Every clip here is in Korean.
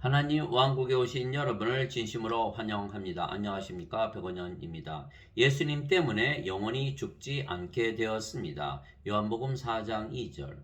하나님 왕국에 오신 여러분을 진심으로 환영합니다. 안녕하십니까? 백원현입니다. 예수님 때문에 영원히 죽지 않게 되었습니다. 요한복음 4장 2절.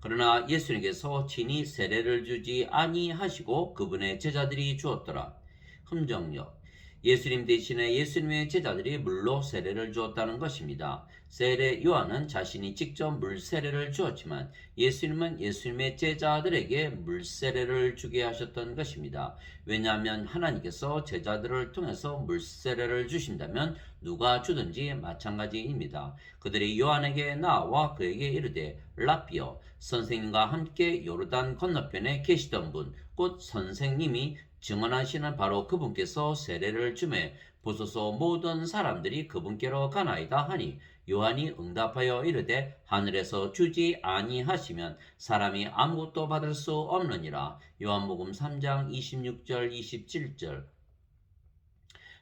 그러나 예수님께서 친히 세례를 주지 아니하시고 그분의 제자들이 주었더라. 흠정력. 예수님 대신에 예수님의 제자들이 물로 세례를 주었다는 것입니다. 세례 요한은 자신이 직접 물 세례를 주었지만 예수님은 예수님의 제자들에게 물 세례를 주게 하셨던 것입니다. 왜냐하면 하나님께서 제자들을 통해서 물 세례를 주신다면 누가 주든지 마찬가지입니다. 그들이 요한에게 나와 그에게 이르되 라피어 선생님과 함께 요르단 건너편에 계시던 분 곧 선생님이 증언하시는 바로 그분께서 세례를 주매 보소서 모든 사람들이 그분께로 가나이다 하니 요한이 응답하여 이르되 하늘에서 주지 아니하시면 사람이 아무것도 받을 수 없느니라. 요한복음 3장 26절 27절.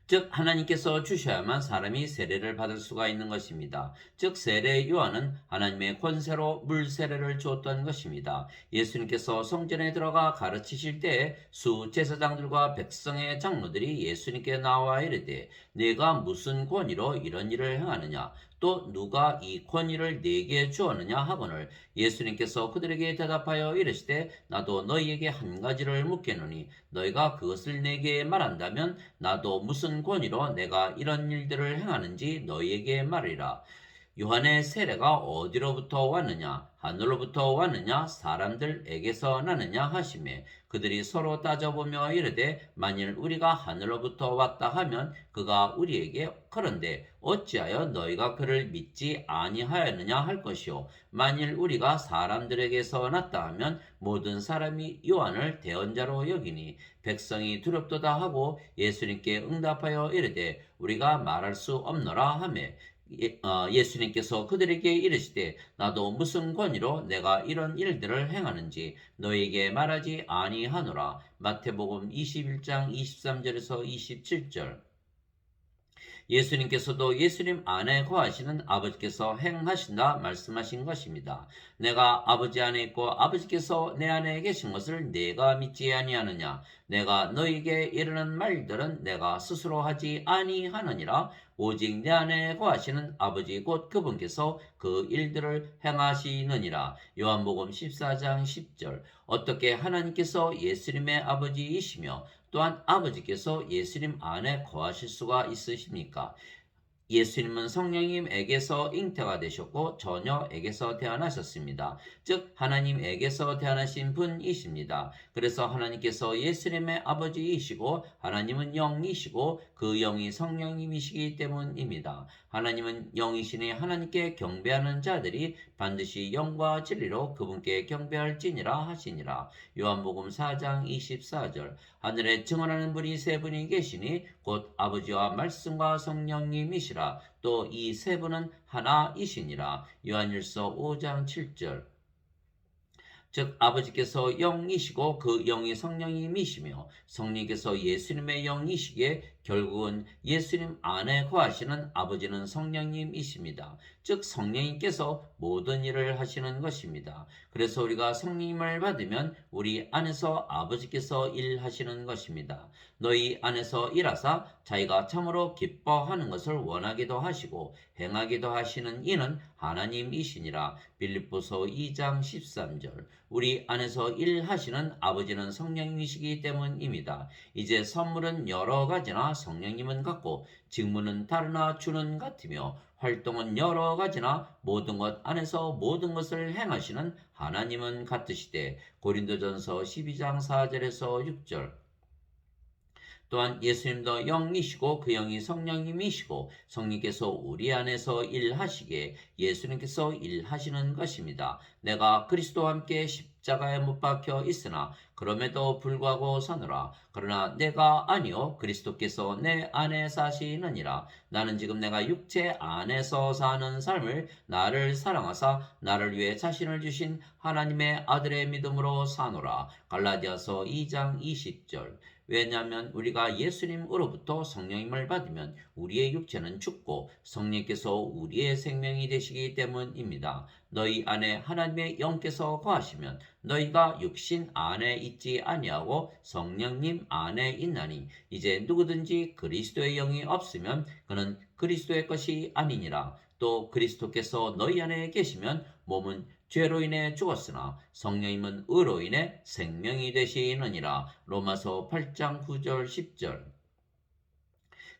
즉 하나님께서 주셔야만 사람이 세례를 받을 수가 있는 것입니다. 즉 세례 요한은 하나님의 권세로 물 세례를 주었던 것입니다. 예수님께서 성전에 들어가 가르치실 때에 수제사장들과 백성의 장로들이 예수님께 나와 이르되 네가 무슨 권위로 이런 일을 행하느냐 또 누가 이 권위를 네게 주었느냐 하거늘 예수님께서 그들에게 대답하여 이르시되 나도 너희에게 한 가지를 묻겠노니 너희가 그것을 내게 말한다면 나도 무슨 권위로 내가 이런 일들을 행하는지 너희에게 말이라. 요한의 세례가 어디로부터 왔느냐 하늘로부터 왔느냐 사람들에게서 나느냐 하시매 그들이 서로 따져보며 이르되 만일 우리가 하늘로부터 왔다 하면 그가 우리에게 그런데 어찌하여 너희가 그를 믿지 아니하였느냐 할 것이요 만일 우리가 사람들에게서 났다 하면 모든 사람이 요한을 대언자로 여기니 백성이 두렵도다 하고 예수님께 응답하여 이르되 우리가 말할 수 없노라 하매 예수님께서 그들에게 이르시되 나도 무슨 권위로 내가 이런 일들을 행하는지 너에게 말하지 아니하노라. 마태복음 21장 23절에서 27절. 예수님께서도 예수님 안에 거하시는 아버지께서 행하신다 말씀하신 것입니다. 내가 아버지 안에 있고 아버지께서 내 안에 계신 것을 내가 믿지 아니하느냐? 내가 너에게 이르는 말들은 내가 스스로 하지 아니하느니라. 오직 내 안에 거하시는 아버지 곧 그분께서 그 일들을 행하시느니라. 요한복음 14장 10절. 어떻게 하나님께서 예수님의 아버지이시며 또한 아버지께서 예수님 안에 거하실 수가 있으십니까? 예수님은 성령님에게서 잉태가 되셨고 처녀에게서 태어나셨습니다. 즉 하나님에게서 태어나신 분이십니다. 그래서 하나님께서 예수님의 아버지이시고 하나님은 영이시고 그 영이 성령님이시기 때문입니다. 하나님은 영이시니 하나님께 경배하는 자들이 반드시 영과 진리로 그분께 경배할지니라 하시니라. 요한복음 4장 24절. 하늘에 증언하는 분이 세 분이 계시니 곧 아버지와 말씀과 성령님이시라. 또 이 세 분은 하나이시니라. 요한일서 5장 7절. 즉 아버지께서 영이시고 그 영이 성령님이시며 성령께서 예수님의 영이시기에 결국은 예수님 안에 거하시는 아버지는 성령님이십니다. 즉 성령님께서 모든 일을 하시는 것입니다. 그래서 우리가 성령님을 받으면 우리 안에서 아버지께서 일하시는 것입니다. 너희 안에서 일하사 자기가 참으로 기뻐하는 것을 원하기도 하시고 행하기도 하시는 이는 하나님이시니라. 빌립보서 2장 13절. 우리 안에서 일하시는 아버지는 성령님이시기 때문입니다. 이제 선물은 여러 가지나 성령님은 같고 직무는 다르나 주는 같으며 활동은 여러 가지나 모든 것 안에서 모든 것을 행하시는 하나님은 같으시되 고린도전서 12장 4절에서 6절. 또한 예수님도 영이시고 그 영이 성령님이시고 성령께서 우리 안에서 일하시기에 예수님께서 일하시는 것입니다. 내가 그리스도와 함께 십자가에 못 박혀 있으나 그럼에도 불구하고 사노라. 그러나 내가 아니요 그리스도께서 내 안에 사시느니라. 나는 지금 내가 육체 안에서 사는 삶을 나를 사랑하사 나를 위해 자신을 주신 하나님의 아들의 믿음으로 사노라. 갈라디아서 2장 20절. 왜냐하면 우리가 예수님으로부터 성령님을 받으면 우리의 육체는 죽고 성령께서 우리의 생명이 되시기 때문입니다. 너희 안에 하나님의 영께서 거하시면 너희가 육신 안에 있지 아니하고 성령님 안에 있나니 이제 누구든지 그리스도의 영이 없으면 그는 그리스도의 것이 아니니라. 또 그리스도께서 너희 안에 계시면 몸은 죄로 인해 죽었으나 성령님은 의로 인해 생명이 되시느니라. 로마서 8장 9절 10절.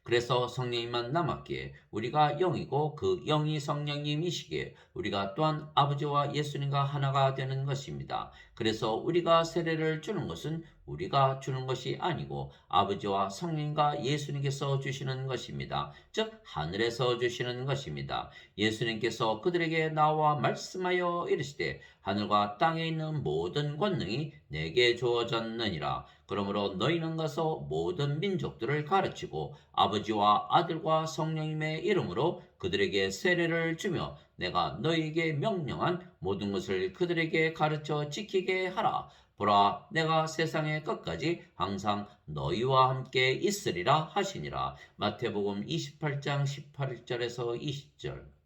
그래서 성령님만 남았기에 우리가 영이고 그 영이 성령님이시기에 우리가 또한 아버지와 예수님과 하나가 되는 것입니다. 그래서 우리가 세례를 주는 것은 우리가 주는 것이 아니고 아버지와 성령과 예수님께서 주시는 것입니다. 즉 하늘에서 주시는 것입니다. 예수님께서 그들에게 나와 말씀하여 이르시되 하늘과 땅에 있는 모든 권능이 내게 주어졌느니라. 그러므로 너희는 가서 모든 민족들을 가르치고 아버지와 아들과 성령님의 이름으로 그들에게 세례를 주며 내가 너희에게 명령한 모든 것을 그들에게 가르쳐 지키게 하라. 보라, 내가 세상의 끝까지 항상 너희와 함께 있으리라 하시니라. 마태복음 28장 18절에서 20절.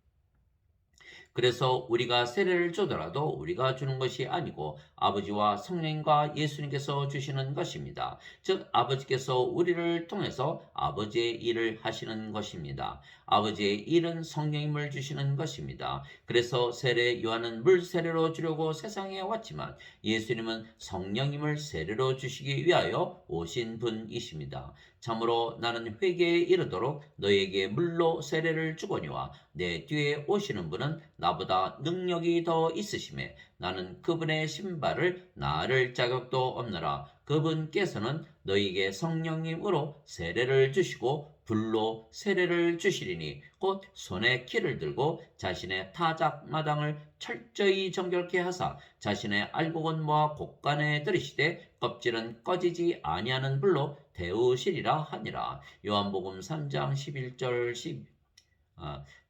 그래서 우리가 세례를 주더라도 우리가 주는 것이 아니고 아버지와 성령과 예수님께서 주시는 것입니다. 즉 아버지께서 우리를 통해서 아버지의 일을 하시는 것입니다. 아버지의 일은 성령님을 주시는 것입니다. 그래서 세례 요한은 물 세례로 주려고 세상에 왔지만 예수님은 성령님을 세례로 주시기 위하여 오신 분이십니다. 참으로 나는 회개에 이르도록 너희에게 물로 세례를 주거니와 내 뒤에 오시는 분은 나보다 능력이 더 있으심에 나는 그분의 신발을 나를 자격도 없느라. 그분께서는 너희에게 성령님으로 세례를 주시고 불로 세례를 주시리니 곧 손에 키를 들고 자신의 타작마당을 철저히 정결케 하사 자신의 알곡은 곡간에 들이시되 껍질은 꺼지지 아니하는 불로 데우시리라 하니라. 요한복음 3장 11절 10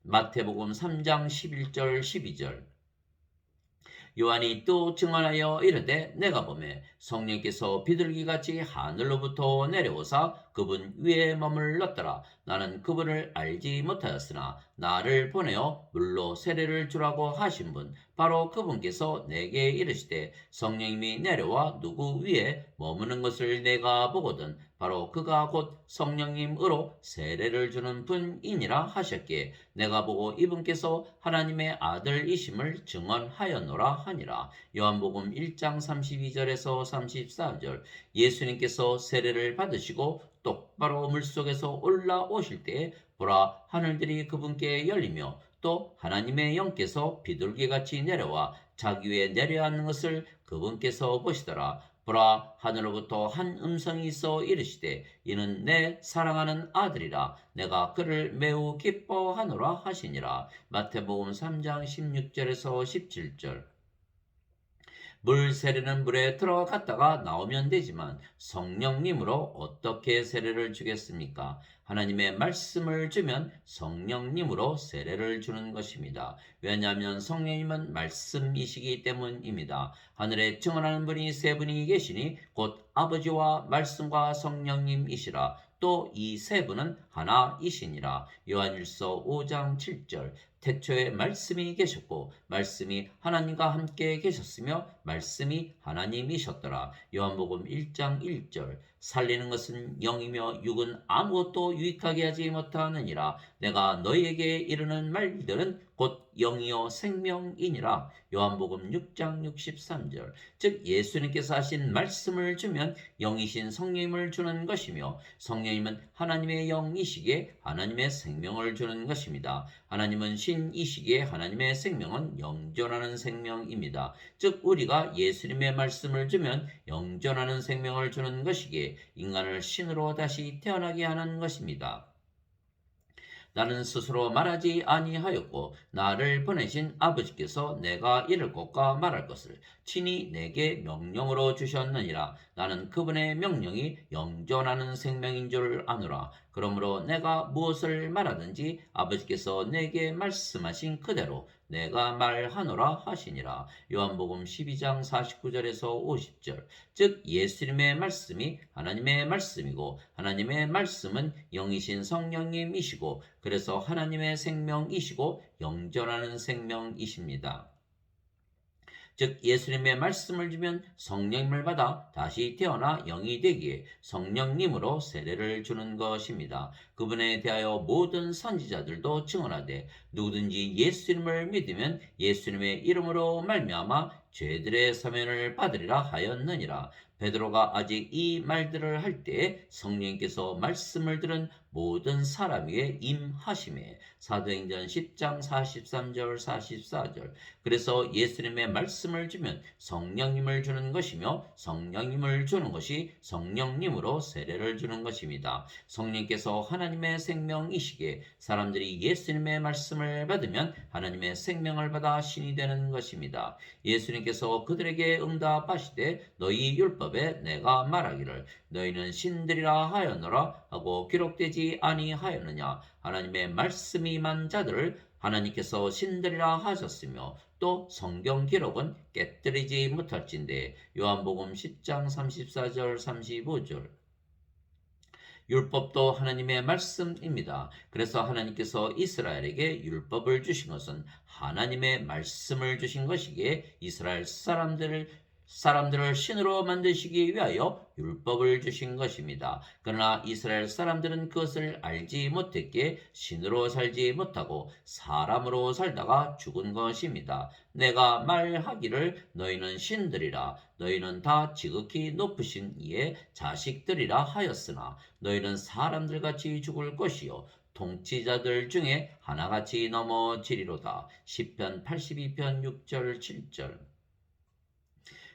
마태복음 3장 11절 12절. 요한이 또 증언하여 이르되 내가 보매 성령께서 비둘기같이 하늘로부터 내려오사 그분 위에 머물렀더라. 나는 그분을 알지 못하였으나 나를 보내어 물로 세례를 주라고 하신 분 바로 그분께서 내게 이르시되 성령님이 내려와 누구 위에 머무는 것을 내가 보거든 바로 그가 곧 성령님으로 세례를 주는 분이니라 하셨기에 내가 보고 이분께서 하나님의 아들이심을 증언하였노라 하니라. 요한복음 1장 32절에서 34절. 예수님께서 세례를 받으시고 똑바로 물속에서 올라오실 때에 보라 하늘들이 그분께 열리며 또 하나님의 영께서 비둘기같이 내려와 자기 위에 내려앉는 것을 그분께서 보시더라. 보라 하늘로부터 한 음성이 있어 이르시되 이는 내 사랑하는 아들이라 내가 그를 매우 기뻐하노라 하시니라. 마태복음 3장 16절에서 17절. 물 세례는 물에 들어갔다가 나오면 되지만 성령님으로 어떻게 세례를 주겠습니까? 하나님의 말씀을 주면 성령님으로 세례를 주는 것입니다. 왜냐하면 성령님은 말씀이시기 때문입니다. 하늘에 증언하는 분이 세 분이 계시니 곧 아버지와 말씀과 성령님이시라. 또 이 세 분은 하나이시니라. 요한일서 5장 7절. 태초에 말씀이 계셨고 말씀이 하나님과 함께 계셨으며 말씀이 하나님이셨더라. 요한복음 1장 1절. 살리는 것은 영이며 육은 아무것도 유익하게 하지 못하느니라. 내가 너희에게 이르는 말들은 곧 영이요 생명이니라. 요한복음 6장 63절. 즉 예수님께서 하신 말씀을 주면 영이신 성령님을 주는 것이며 성령님은 하나님의 영이시기에 하나님의 생명을 주는 것입니다. 하나님은 신이시기에 하나님의 생명은 영존하는 생명입니다. 즉 우리가 예수님의 말씀을 주면 영존하는 생명을 주는 것이기에 인간을 신으로 다시 태어나게 하는 것입니다. 나는 스스로 말하지 아니하였고 나를 보내신 아버지께서 내가 이를 것과 말할 것을 친히 내게 명령으로 주셨느니라. 나는 그분의 명령이 영존하는 생명인 줄 아노라. 그러므로 내가 무엇을 말하든지 아버지께서 내게 말씀하신 그대로 내가 말하노라 하시니라. 요한복음 12장 49절에서 50절. 즉 예수님의 말씀이 하나님의 말씀이고 하나님의 말씀은 영이신 성령님이시고 그래서 하나님의 생명이시고 영존하는 생명이십니다. 즉 예수님의 말씀을 주면 성령님을 받아 다시 태어나 영이 되기에 성령님으로 세례를 주는 것입니다. 그분에 대하여 모든 선지자들도 증언하되 누구든지 예수님을 믿으면 예수님의 이름으로 말미암아 죄들의 사면을 받으리라 하였느니라. 베드로가 아직 이 말들을 할 때에 성령께서 말씀을 들은 모든 사람 위에 임하심에 사도행전 10장 43절 44절. 그래서 예수님의 말씀을 주면 성령님을 주는 것이며 성령님을 주는 것이 성령님으로 세례를 주는 것입니다. 성령께서 하나님의 생명이시기에 사람들이 예수님의 말씀을 받으면 하나님의 생명을 받아 신이 되는 것입니다. 예수님께서 그들에게 응답하시되 너희 율법에 내가 말하기를 너희는 신들이라 하였노라 하고 기록되지 아니하였느냐. 하나님의 말씀이 임한 자들을 하나님께서 신들이라 하셨으며 또 성경 기록은 깨뜨리지 못할진대. 요한복음 10장 34절 35절. 율법도 하나님의 말씀입니다. 그래서 하나님께서 이스라엘에게 율법을 주신 것은 하나님의 말씀을 주신 것이기에 이스라엘 사람들을 신으로 만드시기 위하여 율법을 주신 것입니다. 그러나 이스라엘 사람들은 그것을 알지 못했기에 신으로 살지 못하고 사람으로 살다가 죽은 것입니다. 내가 말하기를 너희는 신들이라 너희는 다 지극히 높으신 이의 자식들이라 하였으나 너희는 사람들같이 죽을 것이요 통치자들 중에 하나같이 넘어지리로다. 시편 82편 6절 7절.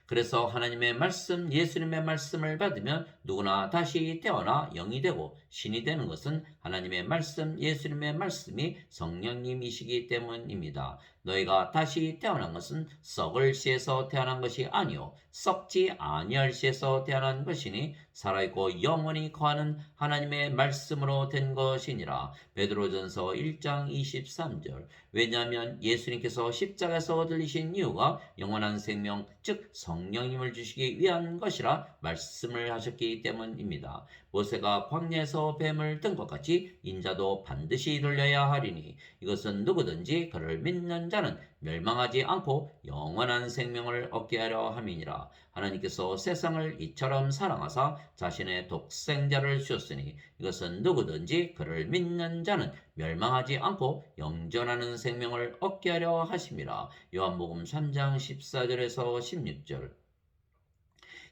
그래서 하나님의 말씀, 예수님의 말씀을 받으면 누구나 다시 태어나 영이 되고 신이 되는 것은 하나님의 말씀, 예수님의 말씀이 성령님이시기 때문입니다. 너희가 다시 태어난 것은 썩을 씨에서 태어난 것이 아니요 썩지 아니할 씨에서 태어난 것이니 살아있고 영원히 거하는 하나님의 말씀으로 된 것이니라. 베드로전서 1장 23절. 왜냐하면 예수님께서 십자가에서 들리신 이유가 영원한 생명 즉 성령님을 주시기 위한 것이라 말씀을 하셨기 때문입니다. 모세가 광야에서 뱀을 든 것 같이 인자도 반드시 들려야 하리니 이것은 누구든지 그를 믿는 자는 멸망하지 않고 영원한 생명을 얻게 하려 함이니라. 하나님께서 세상을 이처럼 사랑하사 자신의 독생자를 주셨으니 이것은 누구든지 그를 믿는 자는 멸망하지 않고 영존하는 생명을 얻게 하려 하심이라. 요한복음 3장 14절에서 16절.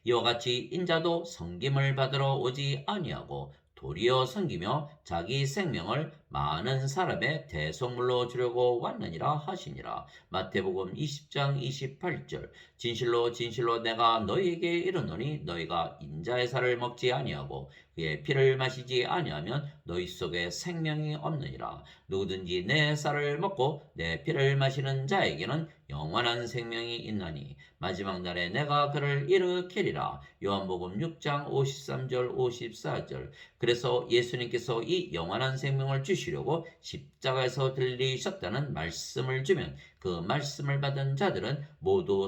이와 같이 인자도 섬김을 받으러 오지 아니하고 도리어 섬기며 자기 생명을 많은 사람의 대속물로 주려고 왔느니라 하시니라. 마태복음 20장 28절. 진실로 진실로 내가 너희에게 이르노니 너희가 인자의 살을 먹지 아니하고 그의 피를 마시지 아니하면 너희 속에 생명이 없느니라. 누구든지 내 쌀을 먹고 내 피를 마시는 자에게는 영원한 생명이 있나니 마지막 날에 내가 그를 일으키리라. 요한복음 6장 53절 54절. 그래서 예수님께서 이 영원한 생명을 주시려고 십자가에서 들리셨다는 말씀을 주면 그 말씀을 받은 자들은 모두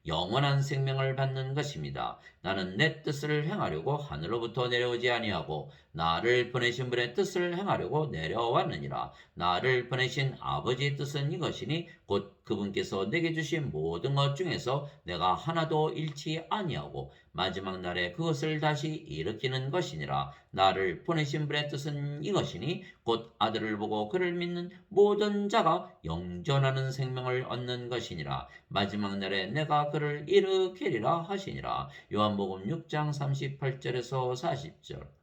영원한 생명을 받는 것입니다. 나는 내 뜻을 행하려고 하늘로부터 내려오지 아니하고 나를 보내신 분의 뜻을 행하려고 내려왔느니라. 나를 보내신 아버지의 뜻은 이것이니 곧 그분께서 내게 주신 모든 것 중에서 내가 하나도 잃지 아니하고 마지막 날에 그것을 다시 일으키는 것이니라. 나를 보내신 분의 뜻은 이것이니 곧 아들을 보고 그를 믿는 모든 자가 영존하는 생명을 얻는 것이니라. 마지막 날에 내가 그를 일으키리라 하시니라. 요한복음 6장 38절에서 40절.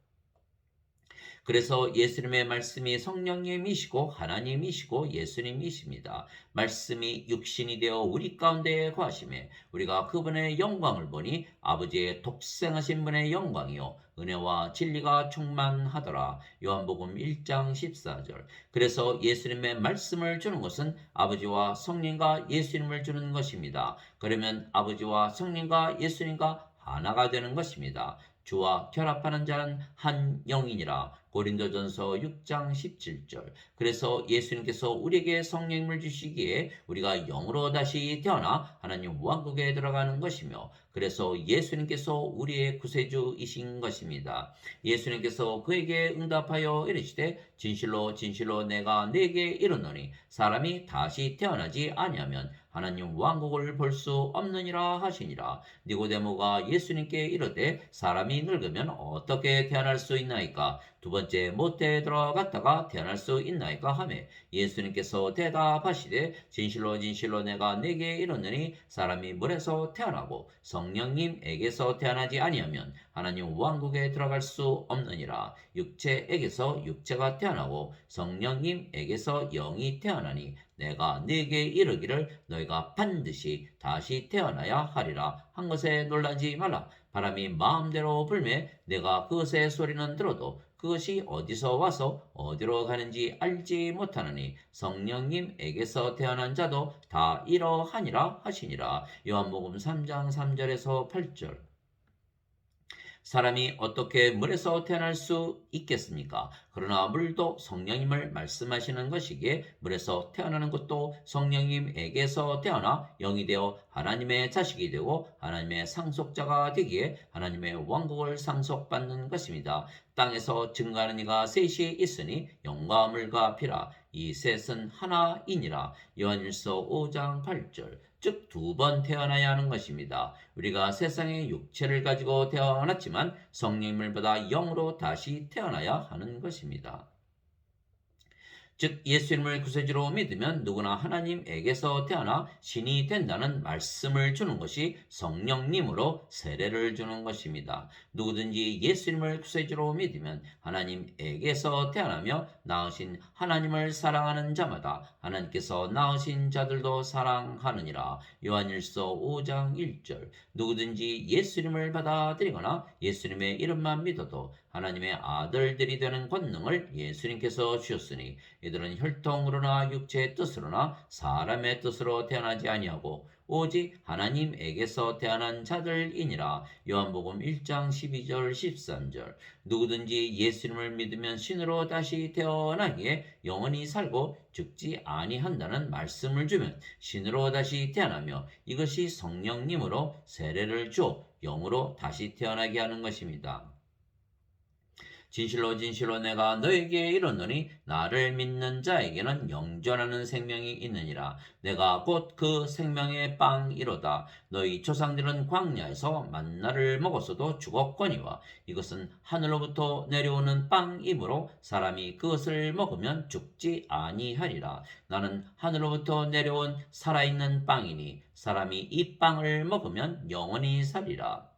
그래서 예수님의 말씀이 성령님이시고 하나님이시고 예수님이십니다. 말씀이 육신이 되어 우리 가운데에 거하심에 우리가 그분의 영광을 보니 아버지의 독생하신 분의 영광이요 은혜와 진리가 충만하더라. 요한복음 1장 14절. 그래서 예수님의 말씀을 주는 것은 아버지와 성령과 예수님을 주는 것입니다. 그러면 아버지와 성령과 예수님과 하나가 되는 것입니다. 주와 결합하는 자는 한 영이니라. 고린도전서 6장 17절. 그래서 예수님께서 우리에게 성령님을 주시기에 우리가 영으로 다시 태어나 하나님 왕국에 들어가는 것이며, 그래서 예수님께서 우리의 구세주이신 것입니다. 예수님께서 그에게 응답하여 이르시되 진실로 진실로 내가 네게 이르노니 사람이 다시 태어나지 아니하면 하나님 왕국을 볼 수 없느니라 하시니라. 니고데모가 예수님께 이르되 사람이 늙으면 어떻게 태어날 수 있나이까? 두 번째 모태에 들어갔다가 태어날 수 있나이까 하매, 예수님께서 대답하시되 진실로 진실로 내가 네게 이르노니 사람이 물에서 태어나고 성령님에게서 태어나지 아니하면 하나님 왕국에 들어갈 수 없느니라. 육체에게서 육체가 태어나고 성령님에게서 영이 태어나니 내가 네게 이르기를 너희가 반드시 다시 태어나야 하리라 한 것에 놀라지 말라. 바람이 마음대로 불매 내가 그것의 소리는 들어도 그것이 어디서 와서 어디로 가는지 알지 못하느니 성령님에게서 태어난 자도 다 이러하니라 하시니라. 요한복음 3장 3절에서 8절. 사람이 어떻게 물에서 태어날 수 있겠습니까? 그러나 물도 성령님을 말씀하시는 것이기에 물에서 태어나는 것도 성령님에게서 태어나 영이 되어 하나님의 자식이 되고 하나님의 상속자가 되기에 하나님의 왕국을 상속받는 것입니다. 땅에서 증거하는 이가 셋이 있으니 영과 물과 피라. 이 셋은 하나이니라. 요한일서 5장 8절. 즉 두 번 태어나야 하는 것입니다. 우리가 세상의 육체를 가지고 태어났지만 성령님을 받아 영으로 다시 태어나야 하는 것입니다. 즉 예수님을 구세주로 믿으면 누구나 하나님에게서 태어나 신이 된다는 말씀을 주는 것이 성령님으로 세례를 주는 것입니다. 누구든지 예수님을 구세주로 믿으면 하나님에게서 태어나며 낳으신 하나님을 사랑하는 자마다 하나님께서 낳으신 자들도 사랑하느니라. 요한일서 5장 1절. 누구든지 예수님을 받아들이거나 예수님의 이름만 믿어도 하나님의 아들들이 되는 권능을 예수님께서 주셨으니 이들은 혈통으로나 육체의 뜻으로나 사람의 뜻으로 태어나지 아니하고 오직 하나님에게서 태어난 자들이니라. 요한복음 1장 12절 13절. 누구든지 예수님을 믿으면 신으로 다시 태어나기에 영원히 살고 죽지 아니한다는 말씀을 주면 신으로 다시 태어나며 이것이 성령님으로 세례를 주어 영으로 다시 태어나게 하는 것입니다. 진실로 진실로 내가 너에게 이르노니 나를 믿는 자에게는 영존하는 생명이 있느니라. 내가 곧 그 생명의 빵이로다. 너희 조상들은 광야에서 만나를 먹었어도 죽었거니와 이것은 하늘로부터 내려오는 빵이므로 사람이 그것을 먹으면 죽지 아니하리라. 나는 하늘로부터 내려온 살아있는 빵이니 사람이 이 빵을 먹으면 영원히 살리라.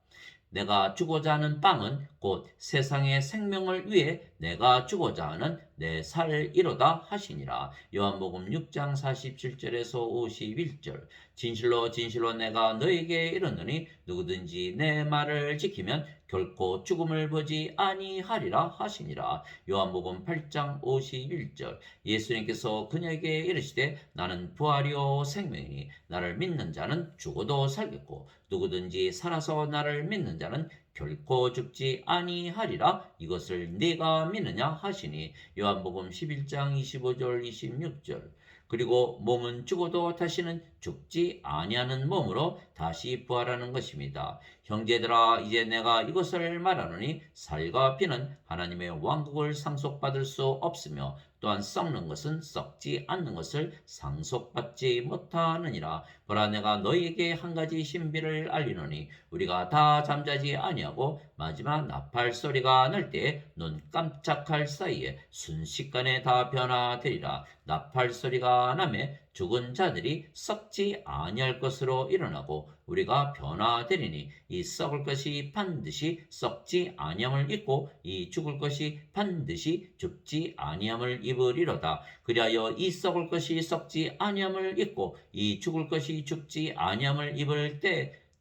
내가 주고자 하는 빵은 곧 세상의 생명을 위해 내가 주고자 하는 내 살이로다 하시니라. 요한복음 6장 47절에서 51절. 진실로 진실로 내가 너에게 이르노니 누구든지 내 말을 지키면 결코 죽음을 보지 아니하리라 하시니라. 요한복음 8장 51절. 예수님께서 그녀에게 이르시되 나는 부활이요 생명이니 나를 믿는 자는 죽어도 살겠고 누구든지 살아서 나를 믿는 자는 결코 죽지 아니하리라. 이것을 네가 믿느냐 하시니. 요한복음 11장 25절 26절. 그리고 몸은 죽어도 다시는 죽지 아니하는 몸으로 다시 부활하는 것입니다. 형제들아 이제 내가 이것을 말하노니 살과 피는 하나님의 왕국을 상속받을 수 없으며 또한 썩는 것은 썩지 않는 것을 상속받지 못하느니라. 보라 내가 너희에게 한 가지 신비를 알리노니 우리가 다 잠자지 아니하고 마지막 나팔 소리가 날 때에 눈 깜짝할 사이에 순식간에 다 변화되리라. 나팔 소리가 나매 죽은 자들이 썩지 아니할 것으로 일어나고 우리가 변화되리니 이 썩을 것이 반드시 썩지 아니함을 입고 이 죽을 것이 반드시 죽지 아니함을 입으리로다. 그리하여 이 썩을 것이 썩지 아니함을 입고 이 죽을 것이 죽지 아니함을 입을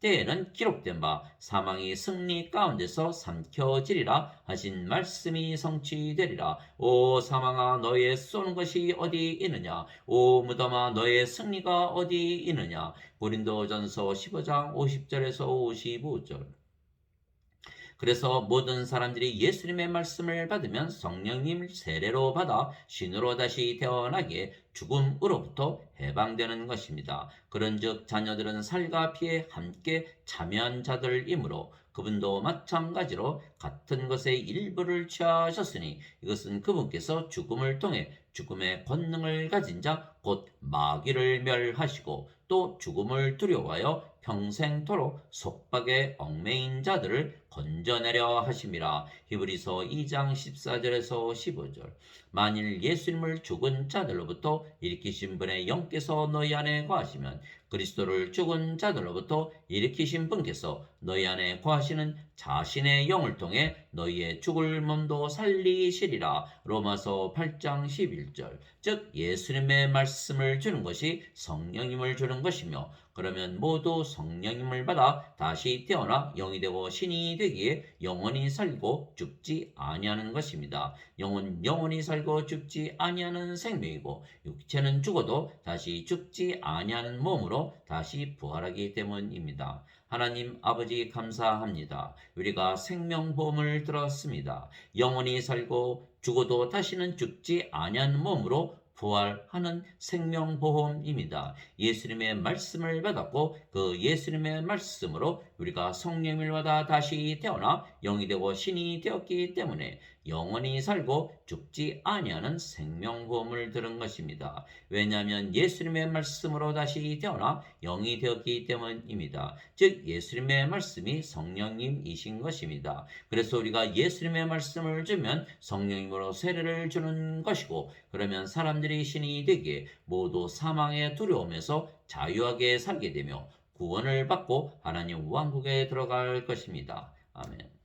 때에는 기록된 바 사망이 승리 가운데서 삼켜지리라 하신 말씀이 성취되리라. 오 사망아 너의 쏘는 것이 어디 있느냐? 오 무덤아 너의 승리가 어디 있느냐? 고린도전서 15장 50절에서 55절. 그래서 모든 사람들이 예수님의 말씀을 받으면 성령님 세례로 받아 신으로 다시 태어나게 죽음으로부터 해방되는 것입니다. 그런즉 자녀들은 살과 피에 함께 참여한 자들이므로 그분도 마찬가지로 같은 것의 일부를 취하셨으니 이것은 그분께서 죽음을 통해 죽음의 권능을 가진 자 곧 마귀를 멸하시고 또 죽음을 두려워하여 평생토록 속박에 얽매인 자들을 건져내려 하심이라. 히브리서 2장 14절에서 15절. 만일 예수님을 죽은 자들로부터 일으키신 분의 영께서 너희 안에 거하시면 그리스도를 죽은 자들로부터 일으키신 분께서 너희 안에 거하시는 자신의 영을 통해 너희의 죽을 몸도 살리시리라. 로마서 8장 11절. 즉 예수님의 말씀을 주는 것이 성령님을 주는 것이며 그러면 모두 성령님을 받아 다시 태어나 영이 되고 신이 되기에 영원히 살고 죽지 아니하는 것입니다. 영은 영원히 살고 죽지 아니하는 생명이고 육체는 죽어도 다시 죽지 아니하는 몸으로 다시 부활하기 때문입니다. 하나님 아버지 감사합니다. 우리가 생명보험을 들었습니다. 영원히 살고 죽어도 다시는 죽지 아니하는 몸으로 부활하는 생명보험입니다. 예수님의 말씀을 받았고 그 예수님의 말씀으로 우리가 성령을 받아 다시 태어나 영이 되고 신이 되었기 때문에 영원히 살고 죽지 아니하는 생명보험을 들은 것입니다. 왜냐하면 예수님의 말씀으로 다시 태어나 영이 되었기 때문입니다. 즉 예수님의 말씀이 성령님이신 것입니다. 그래서 우리가 예수님의 말씀을 주면 성령님으로 세례를 주는 것이고 그러면 사람들이 신이 되기에 모두 사망의 두려움에서 자유하게 살게 되며 구원을 받고 하나님 왕국에 들어갈 것입니다. 아멘.